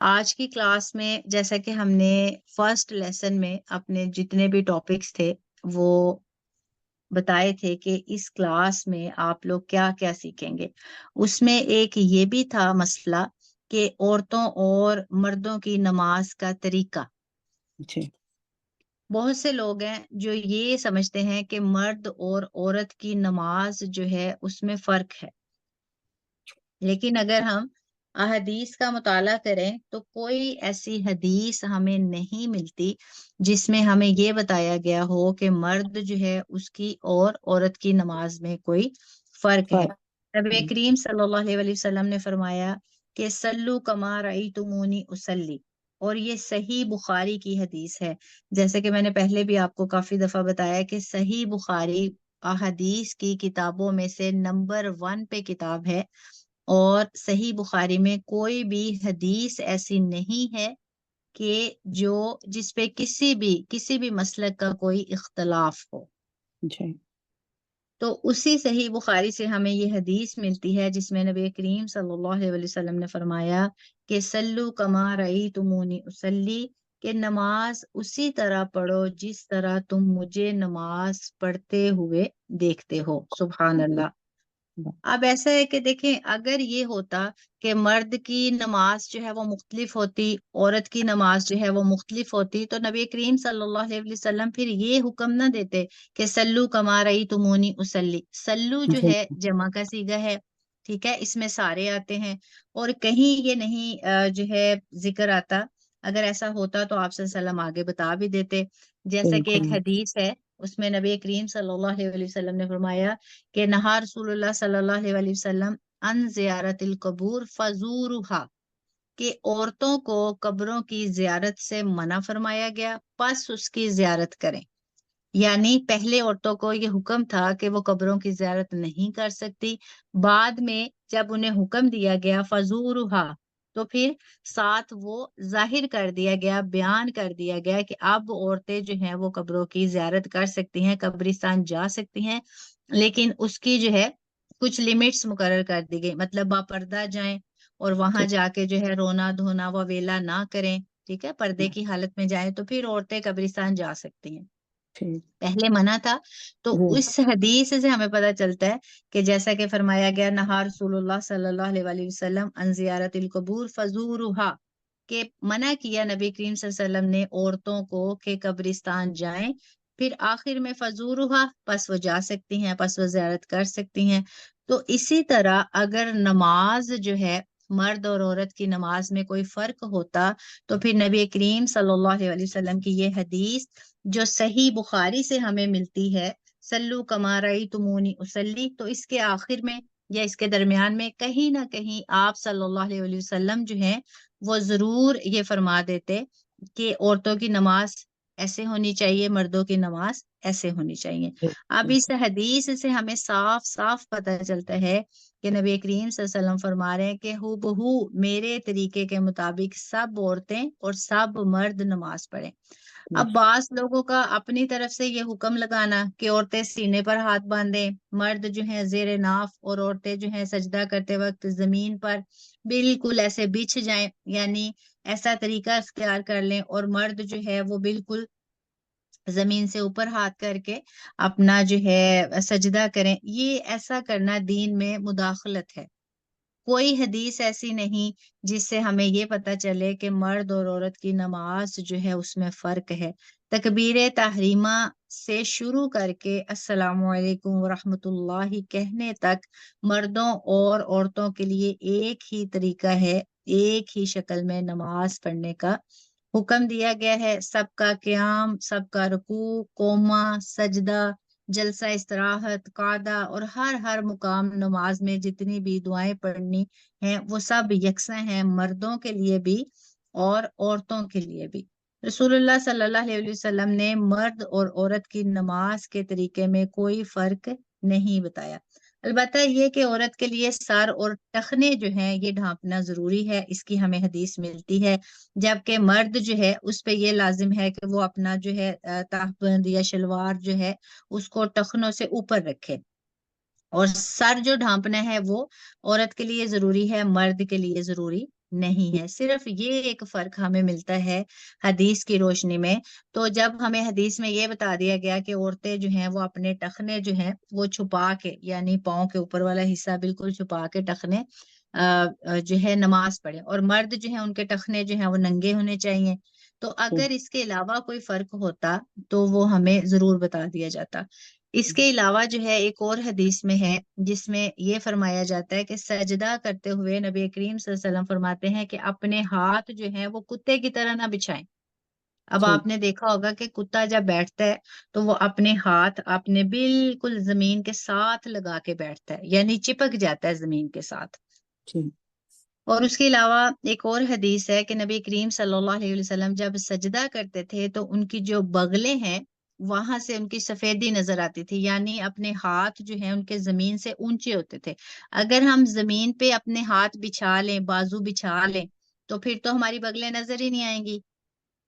آج کی کلاس میں جیسا کہ ہم نے فرسٹ لیسن میں اپنے جتنے بھی ٹاپکس تھے وہ بتائے تھے کہ اس کلاس میں آپ لوگ کیا کیا سیکھیں گے. اس میں ایک یہ بھی تھا مسئلہ کہ عورتوں اور مردوں کی نماز کا طریقہ. جی بہت سے لوگ ہیں جو یہ سمجھتے ہیں کہ مرد اور عورت کی نماز جو ہے اس میں فرق ہے، لیکن اگر ہم احادیث کا مطالعہ کریں تو کوئی ایسی حدیث ہمیں نہیں ملتی جس میں ہمیں یہ بتایا گیا ہو کہ مرد جو ہے اس کی اور عورت کی نماز میں کوئی فرق ہے. نبی کریم صلی اللہ علیہ وسلم نے فرمایا کہ سلو کما رأیتمونی اصلی، اور یہ صحیح بخاری کی حدیث ہے. جیسے کہ میں نے پہلے بھی آپ کو کافی دفعہ بتایا کہ صحیح بخاری احادیث کی کتابوں میں سے نمبر 1 پہ کتاب ہے، اور صحیح بخاری میں کوئی بھی حدیث ایسی نہیں ہے کہ جس پہ کسی بھی مسلک کا کوئی اختلاف ہو. جی تو اسی صحیح بخاری سے ہمیں یہ حدیث ملتی ہے جس میں نبی کریم صلی اللہ علیہ وسلم نے فرمایا کہ سلو کما رأیتمونی اصلی، کہ نماز اسی طرح پڑھو جس طرح تم مجھے نماز پڑھتے ہوئے دیکھتے ہو. سبحان اللہ. اب ایسا ہے کہ دیکھیں، اگر یہ ہوتا کہ مرد کی نماز جو ہے وہ مختلف ہوتی، عورت کی نماز جو ہے وہ مختلف ہوتی، تو نبی کریم صلی اللہ علیہ وسلم پھر یہ حکم نہ دیتے کہ سلو کما رأیتمونی اصلی. سلو جو ہے جمع کا صیغہ ہے، ٹھیک ہے، اس میں سارے آتے ہیں اور کہیں یہ نہیں جو ہے ذکر آتا. اگر ایسا ہوتا تو آپ صلی اللہ علیہ وسلم آگے بتا بھی دیتے. جیسا کہ ایک حدیث ہے اس میں نبی کریم صلی اللہ علیہ وسلم نے فرمایا کہ نہا رسول اللہ صلی اللہ علیہ وسلم ان زیارت القبور فزورها، کہ عورتوں کو قبروں کی زیارت سے منع فرمایا گیا، پس اس کی زیارت کریں. یعنی پہلے عورتوں کو یہ حکم تھا کہ وہ قبروں کی زیارت نہیں کر سکتی، بعد میں جب انہیں حکم دیا گیا فزورها، تو پھر ساتھ وہ ظاہر کر دیا گیا، بیان کر دیا گیا کہ اب عورتیں جو ہیں وہ قبروں کی زیارت کر سکتی ہیں، قبرستان جا سکتی ہیں، لیکن اس کی جو ہے کچھ لیمٹس مقرر کر دی گئی. مطلب باپردہ جائیں اور وہاں جا کے جو ہے رونا دھونا ویلا نہ کریں، ٹھیک ہے، پردے کی حالت میں جائیں تو پھر عورتیں قبرستان جا سکتی ہیں. پہلے منع تھا. تو اس حدیث سے ہمیں پتہ چلتا ہے کہ جیسا کہ فرمایا گیا نہا رسول اللہ صلی اللہ علیہ وسلم ان زیارت القبور فزورها، کہ منع کیا نبی کریم صلی اللہ علیہ وسلم نے عورتوں کو کہ قبرستان جائیں. پھر آخر میں فزورها، پس وہ جا سکتی ہیں، پس وہ زیارت کر سکتی ہیں. تو اسی طرح اگر نماز جو ہے مرد اور عورت کی نماز میں کوئی فرق ہوتا تو پھر نبی کریم صلی اللہ علیہ وسلم کی یہ حدیث جو صحیح بخاری سے ہمیں ملتی ہے سلو کما رأیتمونی اصلی، تو اس کے آخر میں یا اس کے درمیان میں کہیں نہ کہیں آپ صلی اللہ علیہ وسلم جو ہیں وہ ضرور یہ فرما دیتے کہ عورتوں کی نماز ایسے ہونی چاہیے، مردوں کی نماز ایسے ہونی چاہیے. اب اس حدیث سے ہمیں صاف صاف پتہ چلتا ہے کہ نبی کریم صلی اللہ علیہ وسلم فرما رہے ہیں کہ ہو بہو میرے طریقے کے مطابق سب عورتیں اور سب مرد نماز پڑھیں. اب بعض لوگوں کا اپنی طرف سے یہ حکم لگانا کہ عورتیں سینے پر ہاتھ باندھیں، مرد جو ہیں زیر ناف، اور عورتیں جو ہیں سجدہ کرتے وقت زمین پر بالکل ایسے بچھ جائیں، یعنی ایسا طریقہ اختیار کر لیں، اور مرد جو ہے وہ بالکل زمین سے اوپر ہاتھ کر کے اپنا جو ہے سجدہ کریں. یہ ایسا کرنا دین میں مداخلت ہے. کوئی حدیث ایسی نہیں جس سے ہمیں یہ پتہ چلے کہ مرد اور عورت کی نماز جو ہے اس میں فرق ہے. تکبیر تحریمہ سے شروع کر کے السلام علیکم ورحمۃ اللہ کہنے تک مردوں اور عورتوں کے لیے ایک ہی طریقہ ہے، ایک ہی شکل میں نماز پڑھنے کا حکم دیا گیا ہے. سب کا قیام، سب کا رکوع، قومہ، سجدہ، جلسہ استراحت، قعدہ، اور ہر مقام نماز میں جتنی بھی دعائیں پڑھنی ہیں وہ سب یکساں ہیں، مردوں کے لیے بھی اور عورتوں کے لیے بھی. رسول اللہ صلی اللہ علیہ وسلم نے مرد اور عورت کی نماز کے طریقے میں کوئی فرق نہیں بتایا. البتہ یہ کہ عورت کے لیے سر اور ٹخنے جو ہیں یہ ڈھانپنا ضروری ہے، اس کی ہمیں حدیث ملتی ہے، جبکہ مرد جو ہے اس پہ یہ لازم ہے کہ وہ اپنا جو ہے تہبند یا شلوار جو ہے اس کو ٹخنوں سے اوپر رکھے. اور سر جو ڈھانپنا ہے وہ عورت کے لیے ضروری ہے، مرد کے لیے ضروری نہیں ہے. صرف یہ ایک فرق ہمیں ملتا ہے حدیث کی روشنی میں. تو جب ہمیں حدیث میں یہ بتا دیا گیا کہ عورتیں جو ہیں وہ اپنے ٹخنے جو ہیں وہ چھپا کے، یعنی پاؤں کے اوپر والا حصہ بالکل چھپا کے ٹخنے جو ہے نماز پڑھے، اور مرد جو ہیں ان کے ٹخنے جو ہیں وہ ننگے ہونے چاہیے. تو جی اگر اس کے علاوہ کوئی فرق ہوتا تو وہ ہمیں ضرور بتا دیا جاتا. اس کے علاوہ جو ہے ایک اور حدیث میں ہے جس میں یہ فرمایا جاتا ہے کہ سجدہ کرتے ہوئے نبی کریم صلی اللہ علیہ وسلم فرماتے ہیں کہ اپنے ہاتھ جو ہیں وہ کتے کی طرح نہ بچھائیں. اب جی آپ نے دیکھا ہوگا کہ کتا جب بیٹھتا ہے تو وہ اپنے ہاتھ اپنے بالکل زمین کے ساتھ لگا کے بیٹھتا ہے، یعنی چپک جاتا ہے زمین کے ساتھ. جی اور اس کے علاوہ ایک اور حدیث ہے کہ نبی کریم صلی اللہ علیہ وسلم جب سجدہ کرتے تھے تو ان کی جو بغلیں ہیں وہاں سے ان کی سفیدی نظر آتی تھی، یعنی اپنے ہاتھ جو ہیں ان کے زمین سے اونچے ہوتے تھے. اگر ہم زمین پہ اپنے ہاتھ بچھا لیں، بازو بچھا لیں، تو پھر تو ہماری بغلیں نظر ہی نہیں آئیں گی.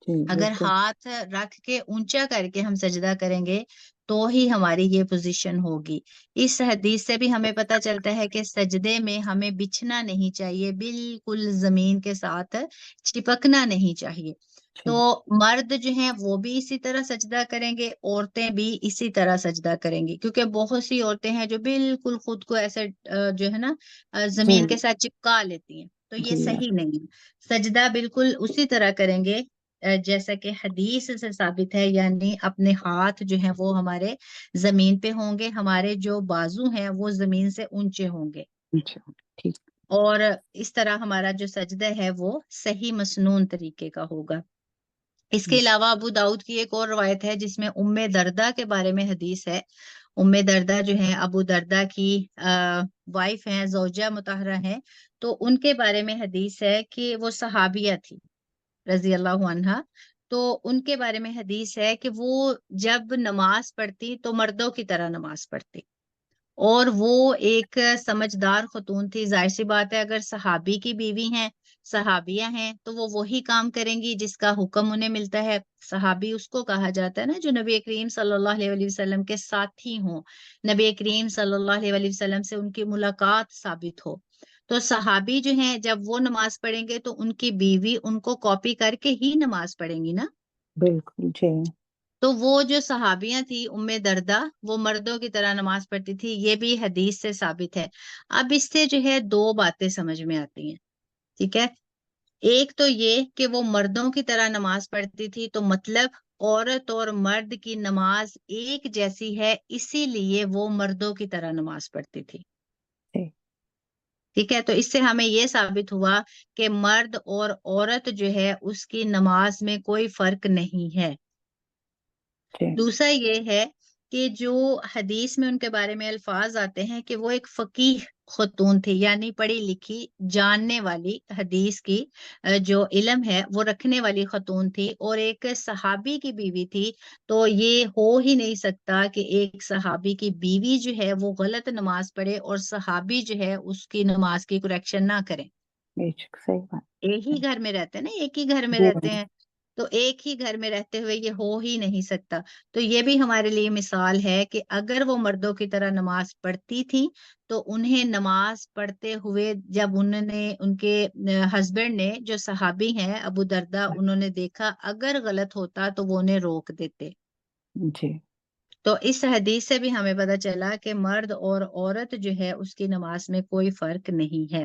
جی اگر بالکل. ہاتھ رکھ کے اونچا کر کے ہم سجدہ کریں گے تو ہی ہماری یہ پوزیشن ہوگی. اس حدیث سے بھی ہمیں پتہ چلتا ہے کہ سجدے میں ہمیں بچھنا نہیں چاہیے، بالکل زمین کے ساتھ چپکنا نہیں چاہیے. تو جی مرد جو ہیں وہ بھی اسی طرح سجدہ کریں گے، عورتیں بھی اسی طرح سجدہ کریں گی، کیونکہ بہت سی عورتیں ہیں جو بالکل خود کو ایسے جو ہے نا جی زمین کے ساتھ چپکا لیتی ہیں. تو یہ جی صحیح نہیں ہے. سجدہ بالکل اسی طرح کریں گے جیسا کہ حدیث سے ثابت ہے، یعنی اپنے ہاتھ جو ہیں وہ ہمارے زمین پہ ہوں گے، ہمارے جو بازو ہیں وہ زمین سے اونچے ہوں گے، اچھا ٹھیک. اور اس طرح ہمارا جو سجدہ ہے وہ صحیح مسنون طریقے کا ہوگا. اس کے علاوہ ابو داؤد کی ایک اور روایت ہے جس میں ام دردہ کے بارے میں حدیث ہے. ام دردہ جو ہیں ابو دردہ کی وائف ہیں، زوجہ مطہرہ ہیں. تو ان کے بارے میں حدیث ہے کہ وہ صحابیہ تھی رضی اللہ عنہا. تو ان کے بارے میں حدیث ہے کہ وہ جب نماز پڑھتی تو مردوں کی طرح نماز پڑھتی، اور وہ ایک سمجھدار خاتون تھی. ظاہر سی بات ہے اگر صحابی کی بیوی ہیں، صحابیہ ہیں، تو وہ وہی کام کریں گی جس کا حکم انہیں ملتا ہے. صحابی اس کو کہا جاتا ہے نا جو نبی کریم صلی اللہ علیہ وسلم کے ساتھی ہوں، نبی کریم صلی اللہ علیہ وسلم سے ان کی ملاقات ثابت ہو. تو صحابی جو ہیں جب وہ نماز پڑھیں گے تو ان کی بیوی ان کو کاپی کر کے ہی نماز پڑھیں گی نا. بالکل. جی تو وہ جو صحابیاں تھی ام دردہ، وہ مردوں کی طرح نماز پڑھتی تھی، یہ بھی حدیث سے ثابت ہے. اب اس سے جو ہے دو باتیں سمجھ میں آتی ہیں. ٹھیک ہے، ایک تو یہ کہ وہ مردوں کی طرح نماز پڑھتی تھی، تو مطلب عورت اور مرد کی نماز ایک جیسی ہے، اسی لیے وہ مردوں کی طرح نماز پڑھتی تھی. جی ٹھیک ہے، تو اس سے ہمیں یہ ثابت ہوا کہ مرد اور عورت جو ہے اس کی نماز میں کوئی فرق نہیں ہے. جی دوسرا یہ ہے کہ جو حدیث میں ان کے بارے میں الفاظ آتے ہیں کہ وہ ایک فقیہ خاتون تھی، یعنی پڑھی لکھی جاننے والی، حدیث کی جو علم ہے وہ رکھنے والی خاتون تھی، اور ایک صحابی کی بیوی تھی. تو یہ ہو ہی نہیں سکتا کہ ایک صحابی کی بیوی جو ہے وہ غلط نماز پڑھے اور صحابی جو ہے اس کی نماز کی کریکشن نہ کرے. بے شک صحیح بات. ایک ہی گھر میں رہتے ہیں نا، ایک ہی گھر میں جی رہتے ہیں، تو ایک ہی گھر میں رہتے ہوئے یہ ہو ہی نہیں سکتا. تو یہ بھی ہمارے لیے مثال ہے کہ اگر وہ مردوں کی طرح نماز پڑھتی تھی تو انہیں نماز پڑھتے ہوئے جب انہوں نے ان کے ہسبینڈ نے جو صحابی ہیں ابو دردہ، انہوں نے دیکھا اگر غلط ہوتا تو وہ انہیں روک دیتے. جی تو اس حدیث سے بھی ہمیں پتہ چلا کہ مرد اور عورت جو ہے اس کی نماز میں کوئی فرق نہیں ہے.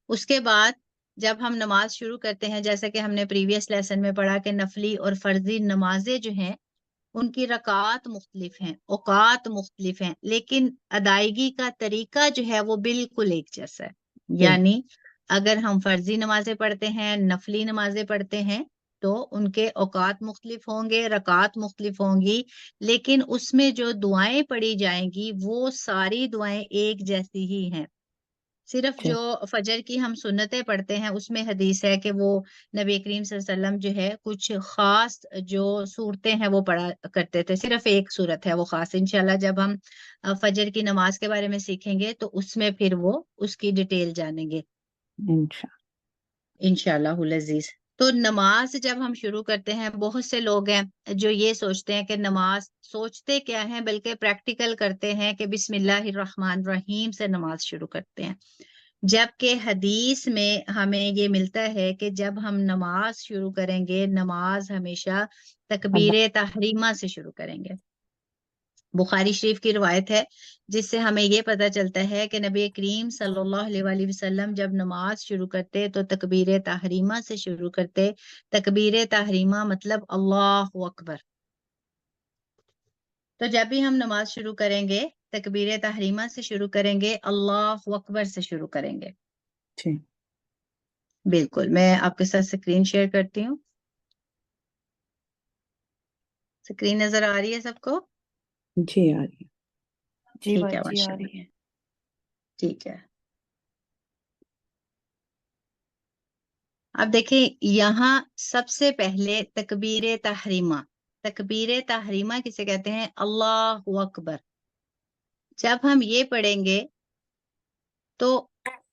اس کے بعد جب ہم نماز شروع کرتے ہیں، جیسا کہ ہم نے پریویس لیسن میں پڑھا کہ نفلی اور فرضی نمازیں جو ہیں ان کی رکعات مختلف ہیں، اوقات مختلف ہیں، لیکن ادائیگی کا طریقہ جو ہے وہ بالکل ایک جیسا ہے. بالکل. یعنی اگر ہم فرضی نمازیں پڑھتے ہیں، نفلی نمازیں پڑھتے ہیں، تو ان کے اوقات مختلف ہوں گے، رکعات مختلف ہوں گی، لیکن اس میں جو دعائیں پڑھی جائیں گی وہ ساری دعائیں ایک جیسی ہی ہیں. صرف جی جو فجر کی ہم سنتیں پڑھتے ہیں اس میں حدیث ہے کہ وہ نبی کریم صلی اللہ علیہ وسلم جو ہے کچھ خاص جو صورتیں ہیں وہ پڑھا کرتے تھے. صرف ایک صورت ہے وہ خاص، انشاءاللہ جب ہم فجر کی نماز کے بارے میں سیکھیں گے تو اس میں پھر وہ اس کی ڈیٹیل جانیں گے انشاء انشاءاللہ العزیز. تو نماز جب ہم شروع کرتے ہیں، بہت سے لوگ ہیں جو یہ سوچتے ہیں کہ نماز، سوچتے کیا ہیں بلکہ پریکٹیکل کرتے ہیں کہ بسم اللہ الرحمن الرحیم سے نماز شروع کرتے ہیں. جبکہ حدیث میں ہمیں یہ ملتا ہے کہ جب ہم نماز شروع کریں گے، نماز ہمیشہ تکبیر اللہ تحریمہ سے شروع کریں گے۔ بخاری شریف کی روایت ہے جس سے ہمیں یہ پتہ چلتا ہے کہ نبی کریم صلی اللہ علیہ وآلہ وسلم جب نماز شروع کرتے تو تکبیر تحریمہ سے شروع کرتے۔ تکبیر تحریمہ مطلب اللہ اکبر۔ تو جب بھی ہم نماز شروع کریں گے تکبیر تحریمہ سے شروع کریں گے، اللہ اکبر سے شروع کریں گے۔ جی بالکل، میں آپ کے ساتھ اسکرین شیئر کرتی ہوں۔ اسکرین نظر آ رہی ہے سب کو؟ جی آ رہی ہے۔ جی ٹھیک ہے، باجی ماشاء آ اللہ، رہی ہے۔ ٹھیک ہے۔ اب دیکھیں یہاں سب سے پہلے تکبیر تحریمہ، تکبیر تحریمہ کسے کہتے ہیں؟ اللہ اکبر۔ جب ہم یہ پڑھیں گے تو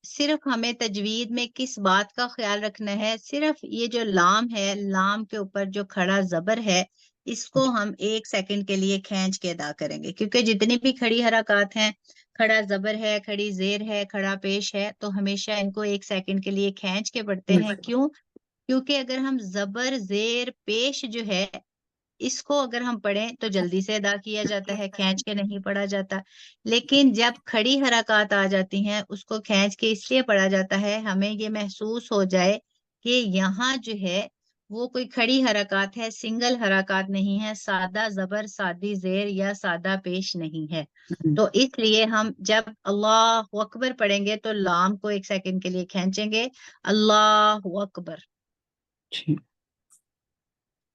صرف ہمیں تجوید میں کس بات کا خیال رکھنا ہے؟ صرف یہ جو لام ہے، لام کے اوپر جو کھڑا زبر ہے، اس کو ہم 1 سیکنڈ کے لیے کھینچ کے ادا کریں گے، کیونکہ جتنی بھی کھڑی حرکات ہیں، کھڑا زبر ہے، کھڑی زیر ہے، کھڑا پیش ہے، تو ہمیشہ ان کو 1 سیکنڈ کے لیے کھینچ کے پڑھتے ہیں۔ کیوں؟ کیونکہ اگر ہم زبر زیر پیش جو ہے اس کو اگر ہم پڑھیں تو جلدی سے ادا کیا جاتا ہے، کھینچ کے نہیں پڑھا جاتا۔ لیکن جب کھڑی حرکات آ جاتی ہیں اس کو کھینچ کے اس لیے پڑھا جاتا ہے ہمیں یہ محسوس ہو جائے کہ یہاں جو ہے وہ کوئی کھڑی حرکات ہے، سنگل حرکات نہیں ہے، سادہ زبر، سادی زیر یا سادہ پیش نہیں ہے۔ تو اس لیے ہم جب اللہ اکبر پڑھیں گے تو لام کو 1 سیکنڈ کے لیے کھینچیں گے، اللہ اکبر۔ جی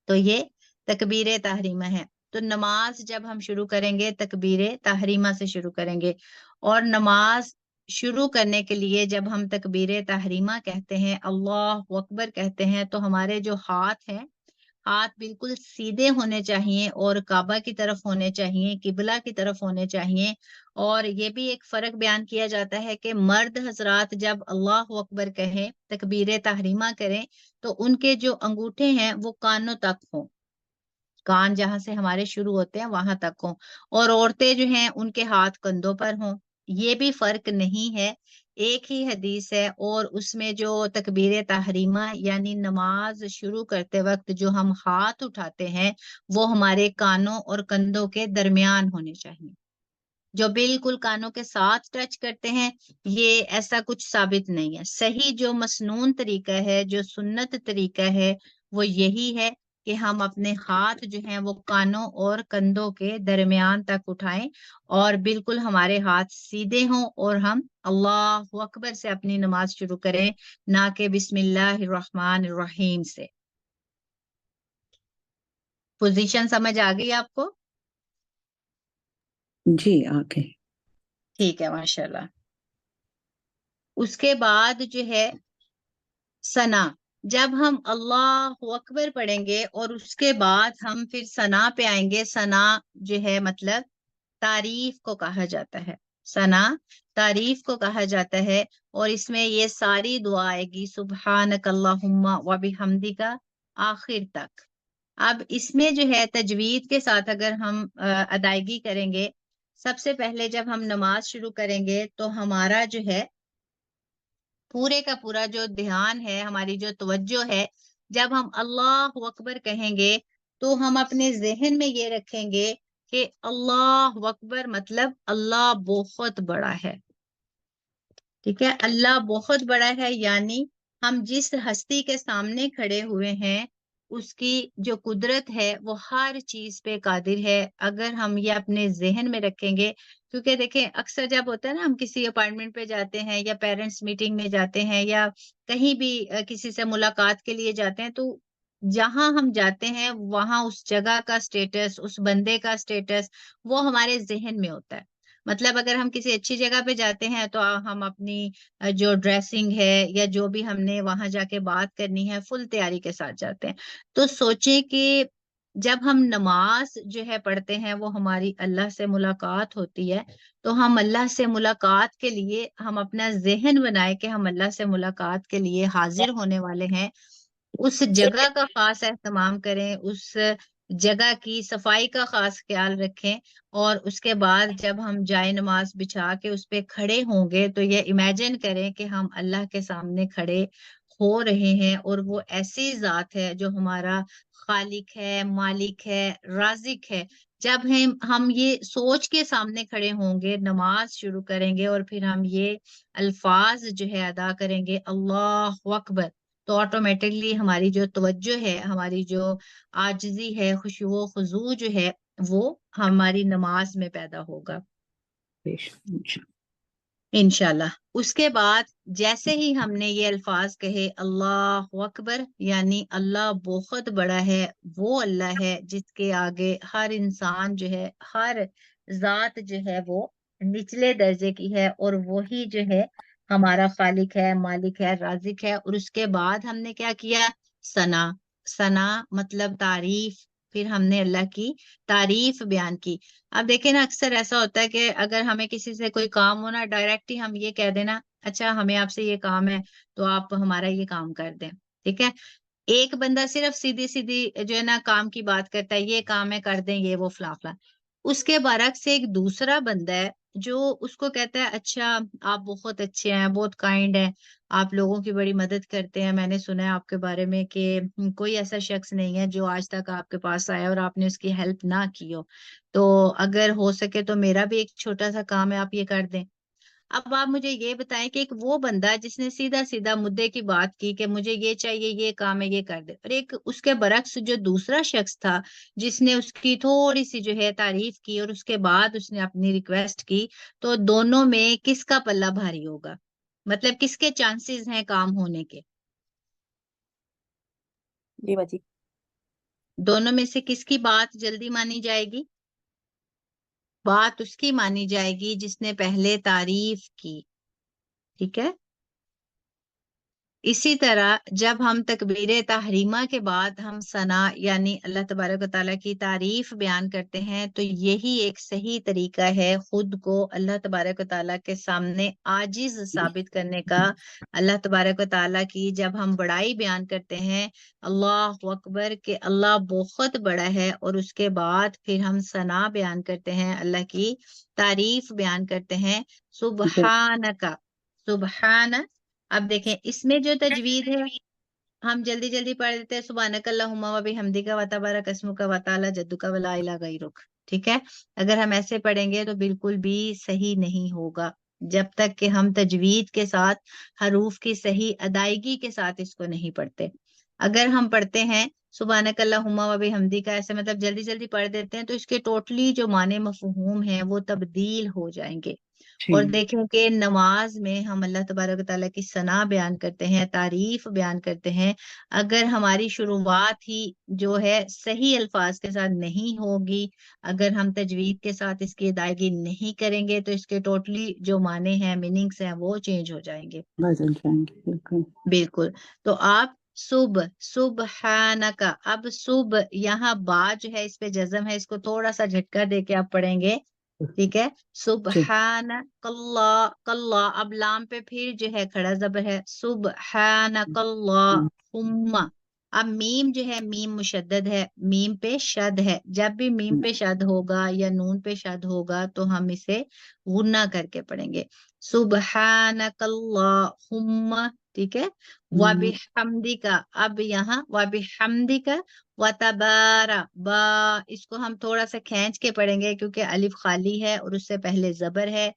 تو یہ تکبیر تحریمہ ہے۔ تو نماز جب ہم شروع کریں گے تکبیر تحریمہ سے شروع کریں گے، اور نماز شروع کرنے کے لیے جب ہم تکبیر تحریمہ کہتے ہیں، اللہ اکبر کہتے ہیں، تو ہمارے جو ہاتھ ہیں، ہاتھ بالکل سیدھے ہونے چاہیے اور کعبہ کی طرف ہونے چاہیے، قبلہ کی طرف ہونے چاہیے۔ اور یہ بھی ایک فرق بیان کیا جاتا ہے کہ مرد حضرات جب اللہ اکبر کہیں، تکبیر تحریمہ کریں، تو ان کے جو انگوٹھے ہیں وہ کانوں تک ہوں، کان جہاں سے ہمارے شروع ہوتے ہیں وہاں تک ہوں، اور عورتیں جو ہیں ان کے ہاتھ کندھوں پر ہوں۔ یہ بھی فرق نہیں ہے، ایک ہی حدیث ہے، اور اس میں جو تکبیر تحریمہ یعنی نماز شروع کرتے وقت جو ہم ہاتھ اٹھاتے ہیں وہ ہمارے کانوں اور کندھوں کے درمیان ہونے چاہیے۔ جو بالکل کانوں کے ساتھ ٹچ کرتے ہیں یہ ایسا کچھ ثابت نہیں ہے۔ صحیح جو مسنون طریقہ ہے، جو سنت طریقہ ہے، وہ یہی ہے کہ ہم اپنے ہاتھ جو ہیں وہ کانوں اور کندھوں کے درمیان تک اٹھائیں اور بالکل ہمارے ہاتھ سیدھے ہوں، اور ہم اللہ اکبر سے اپنی نماز شروع کریں، نہ کہ بسم اللہ الرحمن الرحیم سے۔ پوزیشن سمجھ آ گئی آپ کو؟ جی آگے۔ ٹھیک ہے، ماشاءاللہ۔ اس کے بعد جو ہے ثنا، جب ہم اللہ اکبر پڑھیں گے اور اس کے بعد ہم پھر ثنا پہ آئیں گے۔ ثنا جو ہے مطلب تعریف کو کہا جاتا ہے، ثنا تعریف کو کہا جاتا ہے، اور اس میں یہ ساری دعا آئے گی، سبحانک اللہم و بحمدک آخر تک۔ اب اس میں جو ہے تجوید کے ساتھ اگر ہم ادائیگی کریں گے، سب سے پہلے جب ہم نماز شروع کریں گے تو ہمارا جو ہے پورے کا پورا جو دھیان ہے، ہماری جو توجہ ہے، جب ہم اللہ اکبر کہیں گے تو ہم اپنے ذہن میں یہ رکھیں گے کہ اللہ اکبر مطلب اللہ بہت بڑا ہے۔ ٹھیک ہے، اللہ بہت بڑا ہے، یعنی ہم جس ہستی کے سامنے کھڑے ہوئے ہیں اس کی جو قدرت ہے وہ ہر چیز پہ قادر ہے۔ اگر ہم یہ اپنے ذہن میں رکھیں گے، کیونکہ دیکھیں اکثر جب ہوتا ہے نا، ہم کسی اپائنٹمنٹ پہ جاتے ہیں یا پیرنٹس میٹنگ میں جاتے ہیں یا کہیں بھی کسی سے ملاقات کے لیے جاتے ہیں، تو جہاں ہم جاتے ہیں وہاں اس جگہ کا سٹیٹس، اس بندے کا سٹیٹس وہ ہمارے ذہن میں ہوتا ہے۔ مطلب اگر ہم کسی اچھی جگہ پہ جاتے ہیں تو ہم اپنی جو ڈریسنگ ہے یا جو بھی ہم نے وہاں جا کے بات کرنی ہے فل تیاری کے ساتھ جاتے ہیں۔ تو سوچیں کہ جب ہم نماز جو ہے پڑھتے ہیں وہ ہماری اللہ سے ملاقات ہوتی ہے، تو ہم اللہ سے ملاقات کے لیے ہم اپنا ذہن بنائے کہ ہم اللہ سے ملاقات کے لیے حاضر ہونے والے ہیں۔ اس جگہ کا خاص اہتمام کریں، اس جگہ کی صفائی کا خاص خیال رکھیں، اور اس کے بعد جب ہم جائے نماز بچھا کے اس پہ کھڑے ہوں گے تو یہ امیجن کریں کہ ہم اللہ کے سامنے کھڑے ہو رہے ہیں، اور وہ ایسی ذات ہے جو ہمارا خالق ہے، مالک ہے، رازق ہے۔ جب ہم یہ سوچ کے سامنے کھڑے ہوں گے، نماز شروع کریں گے اور پھر ہم یہ الفاظ جو ہے ادا کریں گے، اللہ اکبر، تو آٹومیٹکلی ہماری جو توجہ ہے، ہماری جو عاجزی ہے، خشوع و خضوع جو ہے، وہ ہماری نماز میں پیدا ہوگا بے شک۔ انشاءاللہ۔ اس کے بعد جیسے ہی ہم نے یہ الفاظ کہے اللہ اکبر، یعنی اللہ بہت بڑا ہے، وہ اللہ ہے جس کے آگے ہر انسان جو ہے، ہر ذات جو ہے وہ نچلے درجے کی ہے، اور وہی جو ہے ہمارا خالق ہے، مالک ہے، رازق ہے۔ اور اس کے بعد ہم نے کیا کیا؟ ثنا۔ ثنا مطلب تعریف، پھر ہم نے اللہ کی تعریف بیان کی۔ اب دیکھیں نا، اکثر ایسا ہوتا ہے کہ اگر ہمیں کسی سے کوئی کام ہونا، ڈائریکٹ ہی ہم یہ کہہ دینا، اچھا ہمیں آپ سے یہ کام ہے تو آپ ہمارا یہ کام کر دیں، ٹھیک ہے۔ ایک بندہ صرف سیدھی سیدھی جو ہے نا کام کی بات کرتا ہے، یہ کام ہے کر دیں، یہ وہ فلاں فلاں۔ اس کے برعکس ایک دوسرا بندہ ہے جو اس کو کہتا ہے، اچھا آپ بہت اچھے ہیں، بہت کائنڈ ہیں، آپ لوگوں کی بڑی مدد کرتے ہیں، میں نے سنا ہے آپ کے بارے میں کہ کوئی ایسا شخص نہیں ہے جو آج تک آپ کے پاس آیا اور آپ نے اس کی ہیلپ نہ کی ہو، تو اگر ہو سکے تو میرا بھی ایک چھوٹا سا کام ہے، آپ یہ کر دیں۔ اب آپ مجھے یہ بتائیں کہ ایک وہ بندہ جس نے سیدھا سیدھا مدعے کی بات کی کہ مجھے یہ چاہیے، یہ کام ہے، یہ کر دے، اور ایک اس کے برعکس جو دوسرا شخص تھا جس نے اس کی تھوڑی سی جو ہے تعریف کی اور اس کے بعد اس نے اپنی ریکویسٹ کی، تو دونوں میں کس کا پلہ بھاری ہوگا؟ مطلب کس کے چانسز ہیں کام ہونے کے؟ جی باجی۔ دونوں میں سے کس کی بات جلدی مانی جائے گی؟ بات اس کی مانی جائے گی جس نے پہلے تعریف کی، ٹھیک ہے۔ اسی طرح جب ہم تکبیر تحریمہ کے بعد ہم ثنا یعنی اللہ تبارک و تعالیٰ کی تعریف بیان کرتے ہیں، تو یہی ایک صحیح طریقہ ہے خود کو اللہ تبارک و تعالیٰ کے سامنے عاجز ثابت کرنے کا۔ اللہ تبارک و تعالیٰ کی جب ہم بڑائی بیان کرتے ہیں، اللہ اکبر کہ اللہ بہت بڑا ہے، اور اس کے بعد پھر ہم ثنا بیان کرتے ہیں، اللہ کی تعریف بیان کرتے ہیں، سبحانکا، سبحان۔ اب دیکھیں اس میں جو تجوید ہے، ہم جلدی جلدی پڑھ دیتے ہیں، سبحانک اللہم و بحمدک و تبارک اسمک و تعالی جدک و لا الہ غیرک، ٹھیک ہے۔ اگر ہم ایسے پڑھیں گے تو بالکل بھی صحیح نہیں ہوگا جب تک کہ ہم تجوید کے ساتھ حروف کی صحیح ادائیگی کے ساتھ اس کو نہیں پڑھتے۔ اگر ہم پڑھتے ہیں سبحانک اللہم و بحمدک ایسے مطلب جلدی جلدی پڑھ دیتے ہیں، تو اس کے ٹوٹلی جو معنی مفہوم ہیں وہ تبدیل ہو جائیں گے۔ جی اور دیکھیں کہ نماز میں ہم اللہ تبارک و تعالیٰ کی ثنا بیان کرتے ہیں، تعریف بیان کرتے ہیں، اگر ہماری شروعات ہی جو ہے صحیح الفاظ کے ساتھ نہیں ہوگی، اگر ہم تجوید کے ساتھ اس کی ادائیگی نہیں کریں گے، تو اس کے ٹوٹلی جو معنی ہیں، میننگز ہیں، وہ چینج ہو جائیں گے، بدل جائیں گے، بالکل۔ بالکل۔ تو آپ سبحانکا، اب یہاں با جو ہے اس پہ جزم ہے، اس کو تھوڑا سا جھٹکا دے کے آپ پڑھیں گے، ٹھیک ہے۔ جی سبحانک اللہ، کلہ، اب لام پہ پھر جو ہے کھڑا زبر ہے، سبحانک اللہم۔ اب میم جو ہے میم مشدد ہے، میم پہ شد ہے، جب بھی میم پہ شد ہوگا یا نون پہ شد ہوگا تو ہم اسے غنہ کر کے پڑھیں گے، سبحانک اللہم، ٹھیک ہے۔ وَبِحَمْدِكَ، اب یہاں وَبِحَمْدِكَ وَتَبَارَ، با اس کو ہم تھوڑا سا کھینچ کے پڑھیں گے کیونکہ الف خالی ہے اور اس سے پہلے زبر ہے۔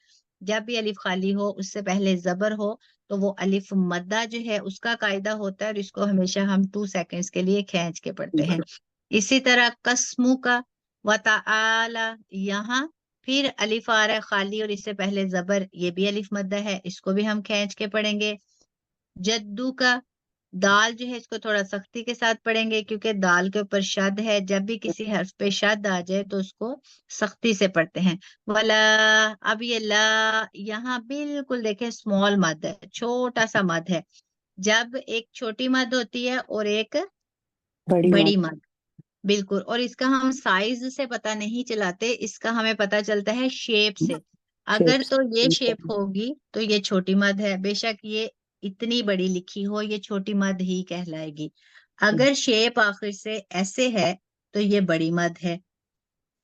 جب بھی الف خالی ہو اس سے پہلے زبر ہو تو وہ الف مدہ جو ہے اس کا قاعدہ ہوتا ہے، اور اس کو ہمیشہ ہم 2 سیکنڈز کے لیے کھینچ کے پڑھتے ہیں۔ اسی طرح قسموں کا وتعالی، یہاں پھر الف آ رہا ہے خالی اور اس سے پہلے زبر، یہ بھی الف مدہ ہے، اس کو بھی ہم کھینچ کے پڑھیں گے۔ جدو کا، دال جو ہے اس کو تھوڑا سختی کے ساتھ پڑھیں گے کیونکہ دال کے اوپر شد ہے، جب بھی کسی حرف پہ شد آ جائے تو اس کو سختی سے پڑھتے ہیں۔ ولا، اب یہ لا یہاں بالکل دیکھیں اسمال مد ہے، چھوٹا سا مد ہے، جب ایک چھوٹی مد ہوتی ہے اور ایک بڑی بڑی بات۔ مد، بالکل۔ اور اس کا ہم سائز سے پتہ نہیں چلاتے، اس کا ہمیں پتہ چلتا ہے شیپ سے۔ اگر شیپس۔ تو یہ شیپ ہوگی تو یہ چھوٹی مد ہے، بے شک یہ اتنی بڑی لکھی ہو، یہ چھوٹی مد ہی کہلائے گی۔ اگر شیپ آخر سے ایسے ہے تو یہ بڑی مد ہے،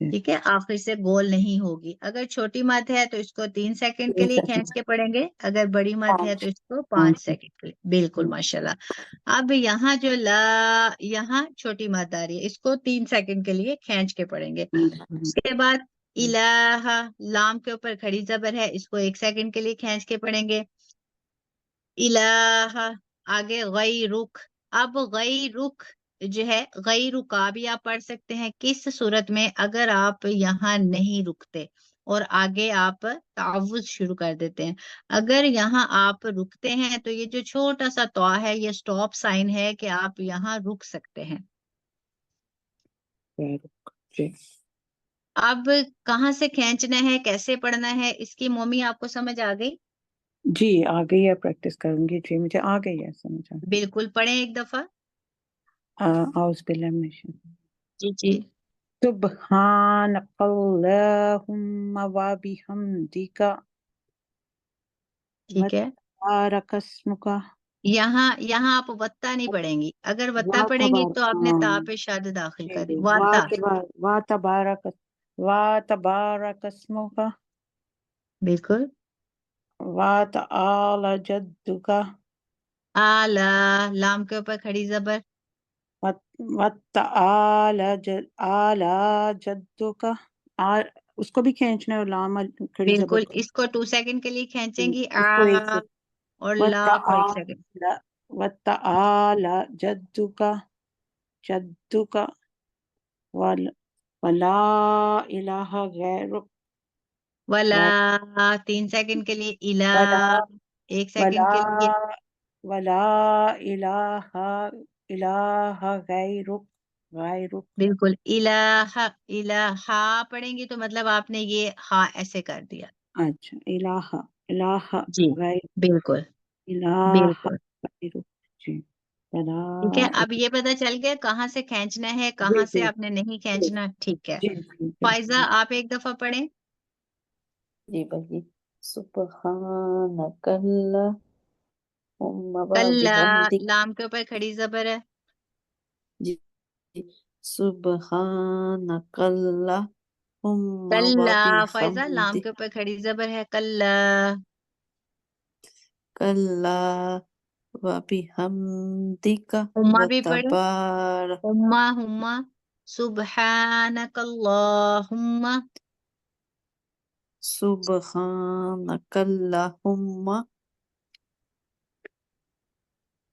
ٹھیک ہے، آخر سے گول نہیں ہوگی. اگر چھوٹی مد ہے تو اس کو 3 سیکنڈ کے لیے کھینچ کے پڑھیں گے، اگر بڑی مد ہے تو اس کو 5 سیکنڈ کے لیے. بالکل ماشاءاللہ. اب یہاں جو لا، یہاں چھوٹی مد آ رہی ہے، اس کو 3 سیکنڈ کے لیے کھینچ کے پڑھیں گے. اس کے بعد الہ، لام کے اوپر کھڑی زبر ہے، اس کو 1 سیکنڈ کے لیے کھینچ کے پڑھیں گے. الہ، آگے غیرک. اب غیرک جو ہے، غیرکا بھی آپ پڑھ سکتے ہیں. کس صورت میں؟ اگر آپ یہاں نہیں رکتے اور آگے آپ تعوض شروع کر دیتے ہیں. اگر یہاں آپ رکتے ہیں تو یہ جو چھوٹا سا تو ہے، یہ سٹاپ سائن ہے کہ آپ یہاں رک سکتے ہیں. جی اب کہاں سے کھینچنا ہے، کیسے پڑھنا ہے، اس کی مومی آپ کو سمجھ آ گئی؟ جی آ گئی ہے، پریکٹس کروں گی. جی مجھے آ گئی ہے سمجھ. بالکل پڑھیں ایک دفعہ. اعوذ باللہ من الشیطان. جی جی سبحانک اللہم و بحمدک ٹھیک ہے. وتبارک اسمک. یہاں آپ وتا نہیں پڑھیں گی. اگر وتا پڑھیں گی تو آپ نے تا پہ شاد داخل کر دی. واتا. وتبارک اسمک بالکل. وتعالی جدک آلہ، لام کے اوپر کھڑی زبر. وتعالی جدک. اس کو بھی کھینچنا ہے، اور لام کھڑی زبر بالکل، کو. اس کو 2 سیکنڈ کے لیے کھینچیں گی، اس کو ایک سے. اور لا کو 1 سیکنڈ. وتعالی جدک ولا الہ غیرک. ولا 3 سیکنڈ کے لیے. الہ ولا 1 سیکنڈ ولا کے لیے. ولا الہ غیرک. بالکل. الہ، الہ پڑھیں گی تو مطلب آپ نے یہ ہاں ایسے کر دیا. اچھا، الہ جی غیر بالکل الہ بالکل. غیرک. جی ٹھیک ہے، اب یہ پتہ چل گیا کہاں سے کھینچنا ہے، کہاں سے آپ نے نہیں کھینچنا. ٹھیک ہے. فائزہ آپ ایک دفعہ پڑھیں. جی بھائی. سبحانک اللہم و کلا، بحمدک. لام کے اوپر کھڑی زبر ہے. جی سبحانک اللہم و کلا، فائزہ لام بحمدک. کے اوپر کھڑی زبر ہے. کلا. کلا و بحمدک ہما و بھی پڑھو. تبارک. ہما سبحانک اللہم. سبحانک اللہم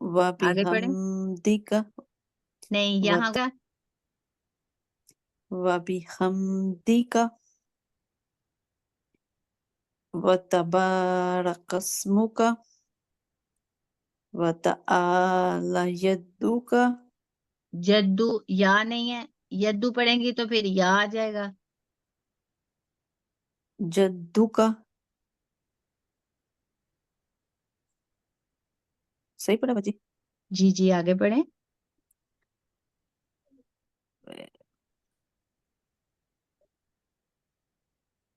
و آگے پڑھیں. بحمدک نہیں، و یہاں کا بحمدک و تبارک اسمک و تعالی جدک. جدو یا نہیں ہے، یدو پڑھیں گی تو پھر یا آ جائے گا. جدک صحیح پڑھا بچی؟ جی جی آگے پڑھیں.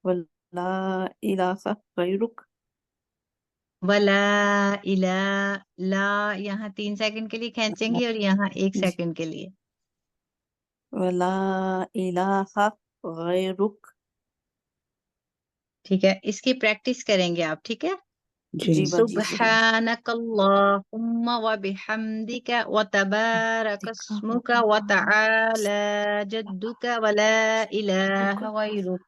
ولا الہ غیرک. ولا الہ، لا یہاں 3 سیکنڈ کے لیے کھینچیں گی اور یہاں 1 سیکنڈ کے لیے. ولا الہ غیرک. ٹھیک ہے، اس کی پریکٹس کریں گے آپ. ٹھیک ہے. جی سبحانک اللہم و بحمدک و تبارک اسمک و تعالی جدک ولا الہ غیرک.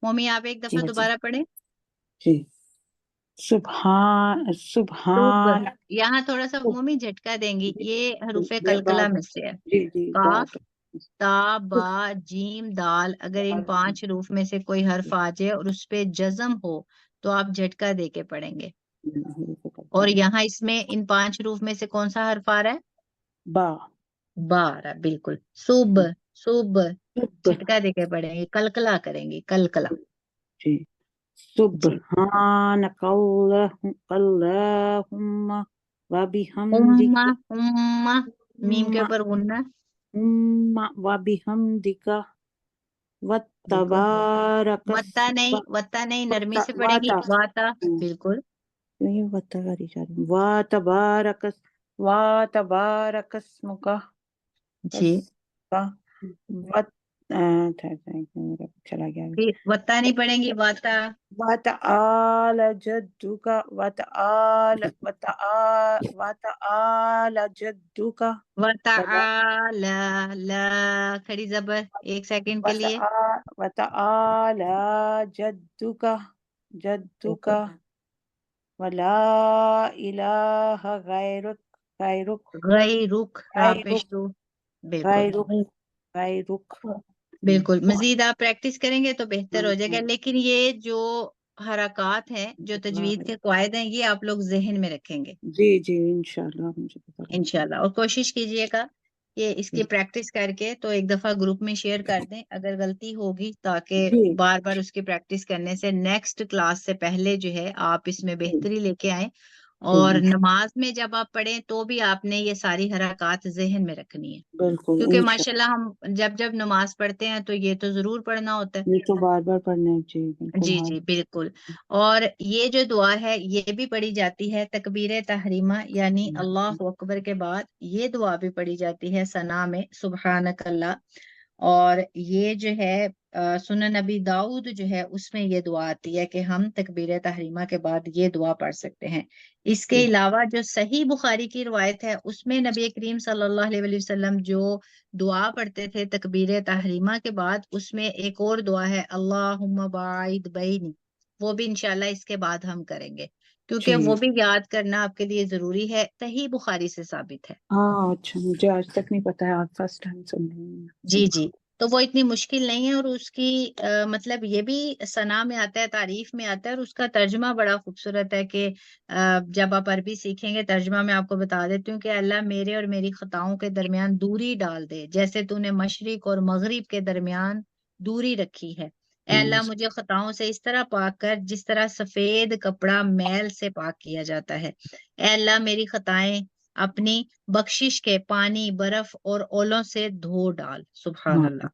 مومی آپ ایک دفعہ دوبارہ پڑھیں. جی سبحان صبح، یہاں تھوڑا سا مومی جھٹکا دیں گی، یہ حروف قلقلہ میں سے ہے. جی جی کاف، تا، با، جیم، دال. اگر ان 5 حروف میں سے کوئی حرف آ جائے اور اس پہ جزم ہو تو آپ جھٹکا دے کے پڑھیں گے. اور یہاں اس میں ان 5 حروف میں سے کون سا حرف آ رہا ہے؟ با. با آ رہا ہے. بالکل. صبح جھٹکا دے کے پڑھیں گے، کلکلا کریں گے، کلکلا. جی جی. سبحانک اللہم و بحمدک امہ میم کے اوپر غنہ. و بحمدک و بالکل. تبارک وتا نہیں، نرمی سے پڑھیں گی. واتا. بالکل. و تبارک اسمک جی وت میرا چلا گیا پھر وتا نہیں پڑھیں گی، واتا وتعال جدك وتعال جدك وتعالی، لا کھڑی زبر، ایک سیکنڈ کے لیے. وتعال جدك بالکل ولا إله غيرك غیرک، راپش غيرك تو بالکل غيرك غيرك بالکل. مزید آپ پریکٹس کریں گے تو بہتر ہو جائے گا، لیکن یہ جو حرکات ہیں، جو تجوید کے قواعد ہیں، یہ آپ لوگ ذہن میں رکھیں گے جی جی انشاءاللہ مجھے پتا لگ انشاءاللہ. اور کوشش کیجئے گا کہ اس کی پریکٹس کر کے تو ایک دفعہ گروپ میں شیئر کر دیں اگر غلطی ہوگی، تاکہ جی بار بار اس کی پریکٹس کرنے سے نیکسٹ کلاس سے پہلے جو ہے آپ اس میں بہتری لے کے آئیں. اور نماز میں جب آپ پڑھیں تو بھی آپ نے یہ ساری حرکات ذہن میں رکھنی ہے، بالکل کیونکہ انشاءاللہ ماشاءاللہ ہم جب نماز پڑھتے ہیں تو یہ تو ضرور پڑھنا ہوتا ہے. یہ تو بار بار پڑھنا چاہیے بالکل جی جی بالکل. اور یہ جو دعا ہے یہ بھی پڑھی جاتی ہے تکبیر تحریمہ، یعنی اللہ اکبر کے بعد یہ دعا بھی پڑھی جاتی ہے ثنا میں، سبحانک اللہ. اور یہ جو ہے سنن نبی داؤد جو ہے اس میں یہ دعا آتی ہے کہ ہم تکبیر تحریمہ کے بعد یہ دعا پڑھ سکتے ہیں. اس کے علاوہ جو صحیح بخاری کی روایت ہے اس میں نبی کریم صلی اللہ علیہ وسلم جو دعا پڑھتے تھے تکبیر تحریمہ کے بعد، اس میں ایک اور دعا ہے اللہم باعد بینی، وہ بھی انشاءاللہ اس کے بعد ہم کریں گے، کیونکہ جی وہ بھی یاد کرنا آپ کے لیے ضروری ہے، صحیح بخاری سے ثابت ہے. ہاں اچھا مجھے آج تک نہیں پتا ہے، آج فرسٹ ٹائم سن رہی ہوں. جی جی تو وہ اتنی مشکل نہیں ہے، اور اس کی مطلب یہ بھی ثنا میں آتا ہے، تعریف میں آتا ہے، اور اس کا ترجمہ بڑا خوبصورت ہے کہ جب آپ عربی سیکھیں گے ترجمہ میں آپ کو بتا دیتی ہوں کہ اللہ میرے اور میری خطاؤں کے درمیان دوری ڈال دے، جیسے تو نے مشرق اور مغرب کے درمیان دوری رکھی ہے. اے اللہ مجھے خطاؤں سے اس طرح پاک کر جس طرح سفید کپڑا میل سے پاک کیا جاتا ہے. اے اللہ میری خطائیں اپنی بخشش کے پانی، برف اور اولوں سے دھو ڈال. سبحان اللہ.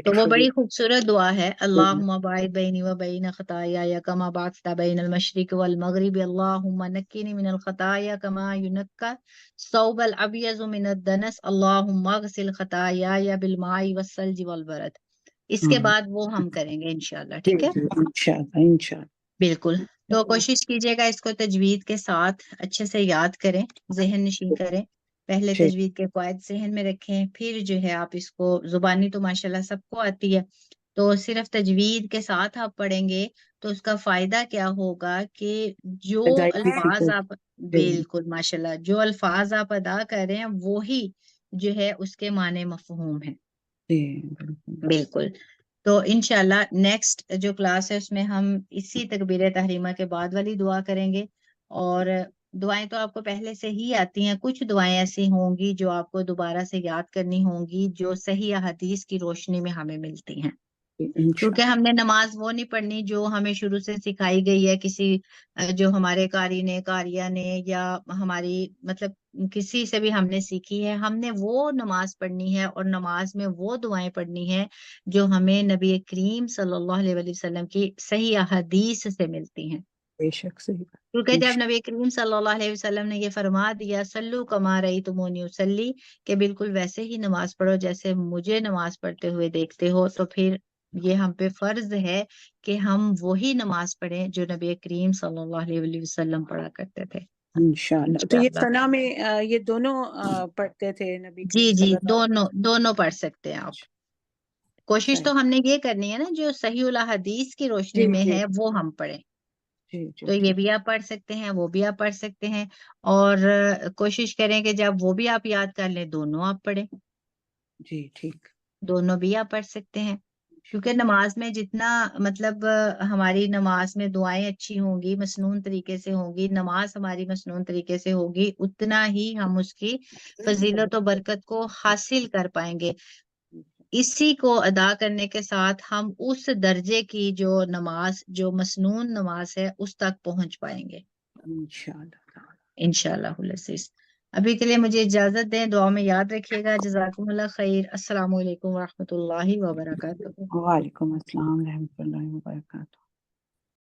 تو وہ بڑی خوبصورت دعا ہے، اللہم باعد بینی و بین خطایا کما باعثت بین المشرق والمغرب، اللہم نقنی من الخطایا کما ینقی الثوب الابیض من الدنس، اللہم اغسل خطایا بالماء والثلج والبرد. اس کے بعد وہ ہم کریں گے انشاءاللہ، ٹھیک ہے؟ انشاءاللہ بالکل. تو کوشش کیجیے گا اس کو تجوید کے ساتھ اچھے سے یاد کریں، ذہن نشین کریں. پہلے تجوید کے قواعد ذہن میں رکھیں، پھر جو ہے آپ اس کو زبانی تو ماشاءاللہ سب کو آتی ہے، تو صرف تجوید کے ساتھ آپ پڑھیں گے تو اس کا فائدہ کیا ہوگا کہ جو الفاظ آپ بالکل ماشاءاللہ جو الفاظ آپ ادا کر رہے ہیں وہی جو ہے اس کے معنی مفہوم ہیں. بالکل. تو انشاءاللہ نیکسٹ جو کلاس ہے اس میں ہم اسی تکبیر تحریمہ کے بعد والی دعا کریں گے. اور دعائیں تو آپ کو پہلے سے ہی آتی ہیں، کچھ دعائیں ایسی ہوں گی جو آپ کو دوبارہ سے یاد کرنی ہوں گی جو صحیح احادیث کی روشنی میں ہمیں ملتی ہیں، کیونکہ ہم نے نماز وہ نہیں پڑھنی جو ہمیں شروع سے سکھائی گئی ہے کسی جو ہمارے قاری نے، قاریہ نے، یا ہماری مطلب کسی سے بھی ہم نے سیکھی ہے. ہم نے وہ نماز پڑھنی ہے اور نماز میں وہ دعائیں پڑھنی ہے جو ہمیں نبی کریم صلی اللہ علیہ وسلم کی صحیح احادیث سے ملتی ہیں. بے شک صحیح بات. کیونکہ جب نبی کریم صلی اللہ علیہ وسلم نے یہ فرما دیا سلو کما رأیتمونی اصلی، کہ بالکل ویسے ہی نماز پڑھو جیسے مجھے نماز پڑھتے ہوئے دیکھتے ہو، تو پھر یہ ہم پہ فرض ہے کہ ہم وہی نماز پڑھیں جو نبی کریم صلی اللہ علیہ وسلم پڑھا کرتے تھے. انشاءاللہ. تو یہ ثنا میں یہ دونوں پڑھتے تھے نبی جی کریم جی صلی اللہ علیہ دونوں پڑھ سکتے ہیں آپ. کوشش تو وسلم. ہم نے یہ کرنی ہے نا جو صحیح الاحادیث کی روشنی جی میں جی ہے وہ ہم پڑھیں. جی جی تو یہ ٹھیک. بھی آپ پڑھ سکتے ہیں، وہ بھی آپ پڑھ سکتے ہیں، اور کوشش کریں کہ جب وہ بھی آپ یاد کر لیں دونوں آپ پڑھیں. جی ٹھیک. دونوں بھی آپ پڑھ سکتے ہیں، کیونکہ نماز میں جتنا مطلب ہماری نماز میں دعائیں اچھی ہوں گی، مسنون طریقے سے ہوں گی، نماز ہماری مسنون طریقے سے ہوگی، اتنا ہی ہم اس کی فضیلت و برکت کو حاصل کر پائیں گے. اسی کو ادا کرنے کے ساتھ ہم اس درجے کی جو نماز، جو مسنون نماز ہے، اس تک پہنچ پائیں گے انشاءاللہ. انشاءاللہ العزیز. ابھی کے لیے مجھے اجازت دیں، دعا میں یاد رکھیے گا. جزاکم اللہ خیر. السلام علیکم ورحمۃ اللہ وبرکاتہ. وعلیکم السلام ورحمۃ اللہ وبرکاتہ.